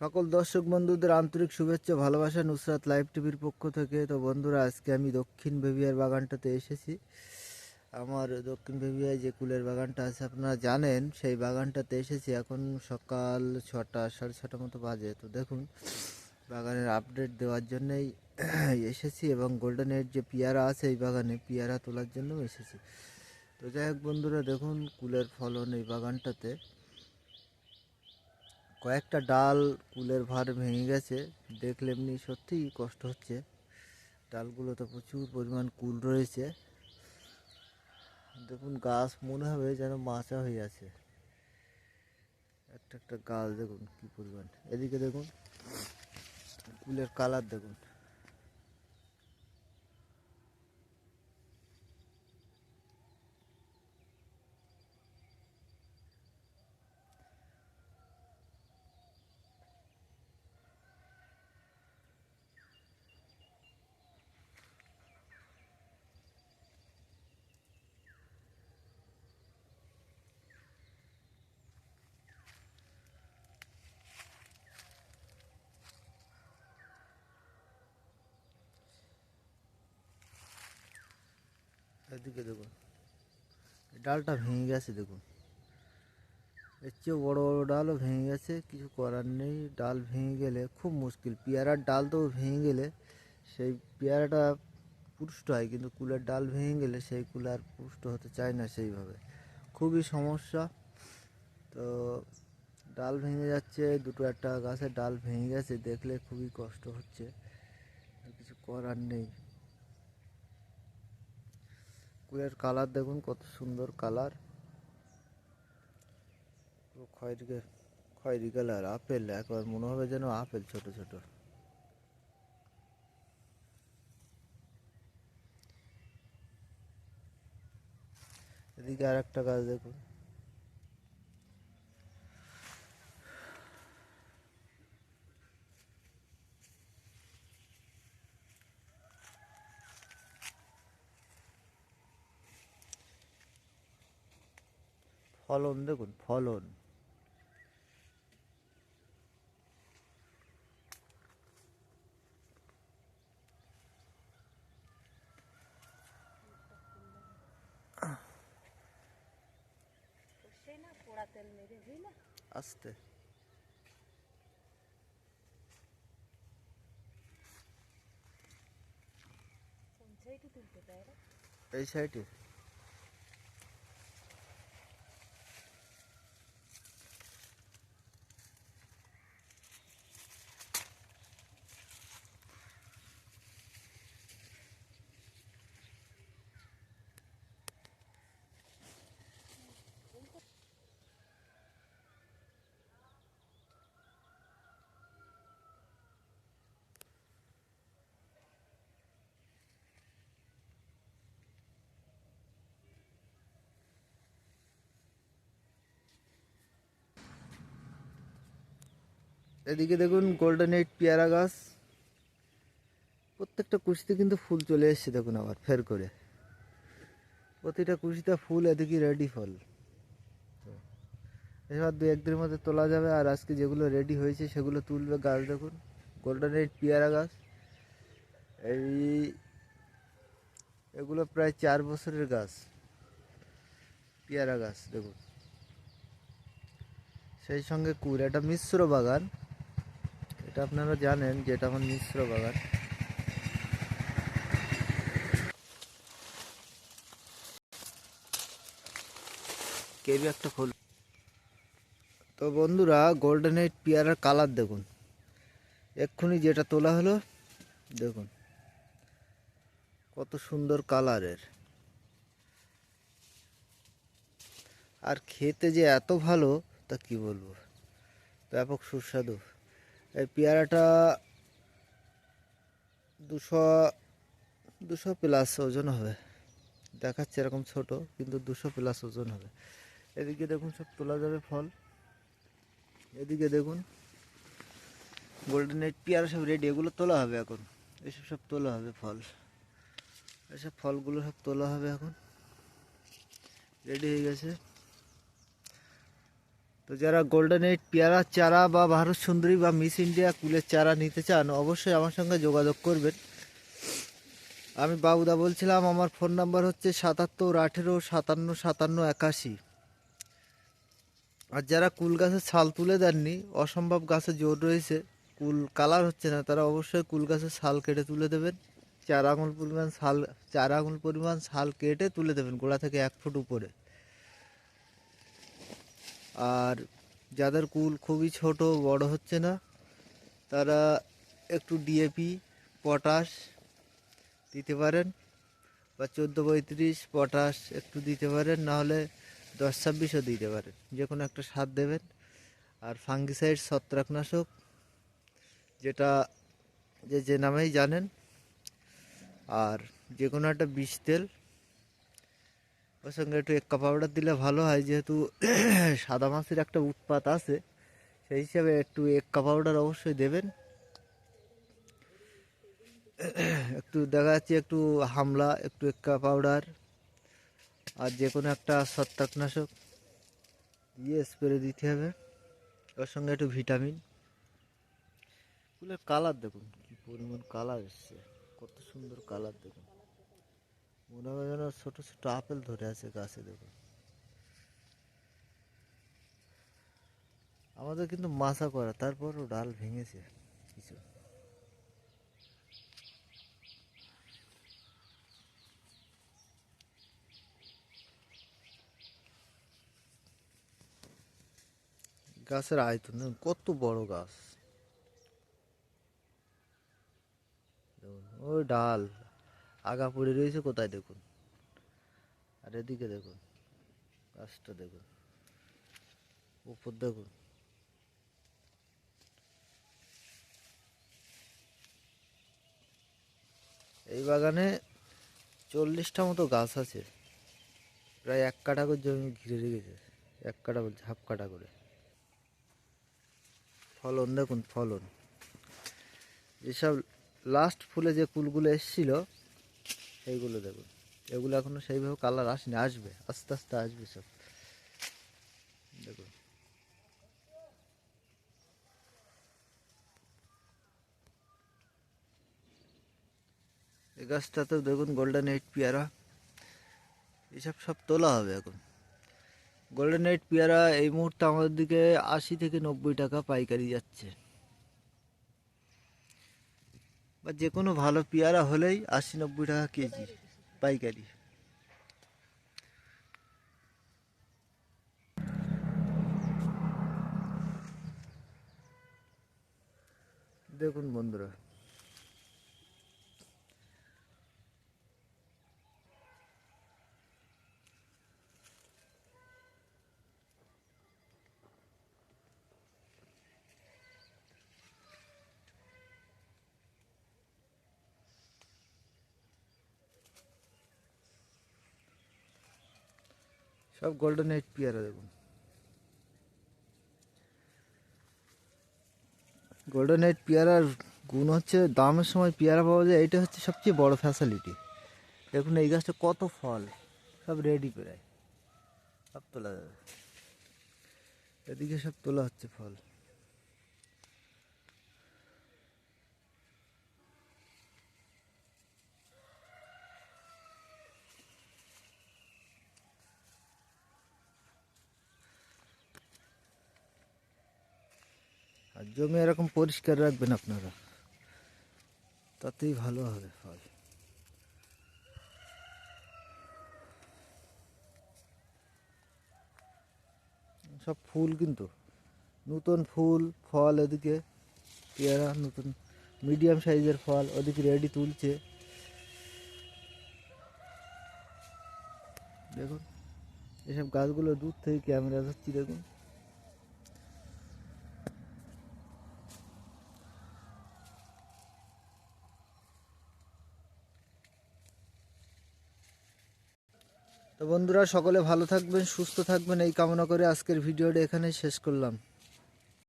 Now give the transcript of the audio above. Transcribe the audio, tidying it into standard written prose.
সকল দর্শক বন্ধুদের আন্তরিক শুভেচ্ছা ভালোবাসা নুসরাত লাইভ টিভির পক্ষ থেকে। তো বন্ধুরা, আজকে আমি দক্ষিণ বেবিয়ার বাগানটাতে এসেছি। আমার দক্ষিণ বেবিয়ায় যে কুলের বাগানটা আছে আপনারা জানেন, সেই বাগানটাতে এসেছি। এখন সকাল 6টা, 6:30 মতো বাজে। তো দেখুন, বাগানের আপডেট দেওয়ার জন্যই এসেছি এবং গোল্ডেন এইড যে পেয়ারা আছে এই বাগানে, পেয়ারা তোলার জন্যও এসেছি। তো যাই হোক বন্ধুরা, দেখুন কুলের ফলন এই বাগানটাতে। কয়েকটা ডাল কুলের ভার ভেঙে গেছে, দেখলে এমনি সত্যিই কষ্ট হচ্ছে। ডালগুলোতে প্রচুর পরিমাণ কুল রয়েছে। দেখুন, গাছ মনে হবে যেন মাচা হয়ে আছে। একটা একটা গাছ দেখুন কি পরিমাণ। এদিকে দেখুন, কুলের কালার দেখুন। এদিকে দেখুন, ডালটা ভেঙে গেছে দেখুন। এর চেয়েও বড় বড় ডালও ভেঙে গেছে, কিছু করার নেই। ডাল ভেঙে গেলে খুব মুশকিল। পেয়ারার ডাল তো ভেঙে গেলে সেই পেয়ারাটা পুষ্ট হয়, কিন্তু কুলের ডাল ভেঙে গেলে সেই কুল আর পুষ্ট হতে চায় না সেইভাবে। খুবই সমস্যা। তো ডাল ভেঙে যাচ্ছে, দুটো একটা গাছের ডাল ভেঙে গেছে, দেখলে খুবই কষ্ট হচ্ছে, কিছু করার নেই। কুলের কালার দেখুন, কত সুন্দর কালার, খয়েরি খয়েরি কালার, আপেল একবার মনে হবে যেন আপেল ছোট ছোট। এদিকে আর একটা গাছ দেখুন, ফলন দেখুন, ফলন। আস্তে এই সাইডে এদিকে দেখুন, গোল্ডেন এইট পেয়ারা গাছ। প্রত্যেকটা কুশিতে কিন্তু ফুল চলে এসছে দেখুন, আবার ফের করে প্রতিটা কুশিতে ফুল, এদিকে রেডি ফল। এবার দু একদিনের মধ্যে তোলা যাবে। আর আজকে যেগুলো রেডি হয়েছে সেগুলো তুলবে। গাছ দেখুন, গোল্ডেন এইট পেয়ারা গাছ। এই এগুলো প্রায় 4 বছরের গাছ, পেয়ারা গাছ দেখুন। সেই সঙ্গে কুল, এটা মিশ্র বাগান। এটা আপনারা জানেন যে এটা আমার মিশ্র বাগান। কেবি একটা ফুল। তো বন্ধুরা, গোল্ডেন এইট পেয়ারার কালার দেখুন, এক্ষুনি যেটা তোলা হলো দেখুন, কত সুন্দর কালারের। আর খেতে যে এত ভালো তা কি বলবো, ব্যাপক সুস্বাদু। এই পেয়ারাটা 200 প্লাস ওজন হবে। দেখাচ্ছে এরকম ছোট, কিন্তু 200 প্লাস ওজন হবে। এদিকে দেখুন, সব তোলা যাবে ফল। এদিকে দেখুন, গোল্ডেন এইট পেয়ারা সব রেডি, এগুলো তোলা হবে এখন। এসব সব তোলা হবে ফল, এসব ফলগুলো সব তোলা হবে এখন, রেডি হয়ে গেছে। তো যারা গোল্ডেন এইট পেয়ারার চারা বা ভারত সুন্দরী বা মিস ইন্ডিয়া কুলের চারা নিতে চান অবশ্যই আমার সঙ্গে যোগাযোগ করবেন। আমি বাবুদা বলছিলাম, আমার ফোন নাম্বার হচ্ছে 77 18 57 57 81। আর যারা কুল গাছের ছাল তুলে দেননি, অসম্ভব গাছে জোর রয়েছে, কুল কালার হচ্ছে না, তারা অবশ্যই কুল গাছের ছাল কেটে তুলে দেবেন। 4 আঙুল পরিমাণ ছাল কেটে তুলে দেবেন গোড়া থেকে 1 ফুট উপরে। আর যাদের কুল খুবই ছোট, বড় হচ্ছে না, তারা একটু ডিএপি পটাশ দিতে পারেন, বা 14-35 পটাশ একটু দিতে পারেন, নাহলে 10-26ও দিতে পারেন, যে কোনো একটা সার দেবেন। আর ফাঙ্গিসাইড ছত্রাকনাশক, যেটা যে নামেই জানেন, আর যে কোনো একটা বিষ তেল, ওর সঙ্গে একটু এক্কা পাউডার দিলে ভালো হয়, যেহেতু সাদা মাছির একটা উৎপাত আছে, সেই হিসাবে একটু এক্কা পাউডার অবশ্যই দেবেন। একটু দেখা যাচ্ছে একটু হামলা, একটু এক্কা পাউডার, আর যে কোনো একটা ছত্রাকনাশক দিয়ে স্প্রে দিতে হবে। ওর সঙ্গে একটু ভিটামিন। ফুলের কালার দেখুন কি পরিমাণ কালার এসছে, কত সুন্দর কালার দেখুন, মনে হয় যেন ছোট ছোট আপেল ধরে আছে গাছে। দেখুন আমাদের কিন্তু মাচা করা, তারপরও ডাল ভেঙেছে কিছু। গাছের আয়তন দেখুন কত বড় গাছ, দেখুন ওই ডাল আগা পড়ে রয়েছে কোথায় দেখুন। আর এদিকে দেখুন গাছটা দেখুন, উপর দেখুন। এই বাগানে 40টা মতো গাছ আছে, প্রায় 1 কাঠা করে জমি ঘিরে রেখেছে, 1 কাঠা বলছে, হাফ কাঠা করে। ফলন দেখুন ফলন, যেসব লাস্ট ফুলে যে কুলগুলো এসছিল সেইগুলো দেখুন, এগুলো এখনো সেইভাবে কালার আসেনি, আসবে আস্তে আস্তে আসবে সব। দেখুন এই গাছটাতেও দেখুন গোল্ডেন এইট পেয়ারা, এসব সব তোলা হবে এখন। গোল্ডেন এইট পেয়ারা এই মুহূর্তে আমাদের দিকে 80 থেকে 90 টাকা পাইকারি যাচ্ছে, বা যে কোনো ভালো পেয়ারা হলেই 80-90 টাকা কেজি পাইকারি। দেখুন বন্ধুরা, সব গোল্ডেন এইট পেয়ারা দেখুন। গোল্ডেন এইট পেয়ারার গুণ হচ্ছে দামের সময় পেয়ারা পাওয়া যায়, এটা হচ্ছে সবচেয়ে বড় ফ্যাসিলিটি। দেখুন এই গাছটা কত ফল, সব রেডি প্রায়, সব তোলা যাবে, এদিকে সব তোলা হচ্ছে ফল। আর জমি এরকম পরিষ্কার রাখবেন আপনারা, তাতেই ভালো হবে ফল। সব ফুল কিন্তু নতুন ফুল ফল, এদিকে পেয়ারা নতুন মিডিয়াম সাইজের ফল, ওদিকে রেডি তুলছে। দেখুন এসব গাছগুলো দূর থেকে ক্যামেরা ধরছি দেখুন। তো বন্ধুরা সকলে ভালো থাকবেন, সুস্থ থাকবেন, এই কামনা করে আজকের ভিডিওটা এখানেই শেষ করলাম।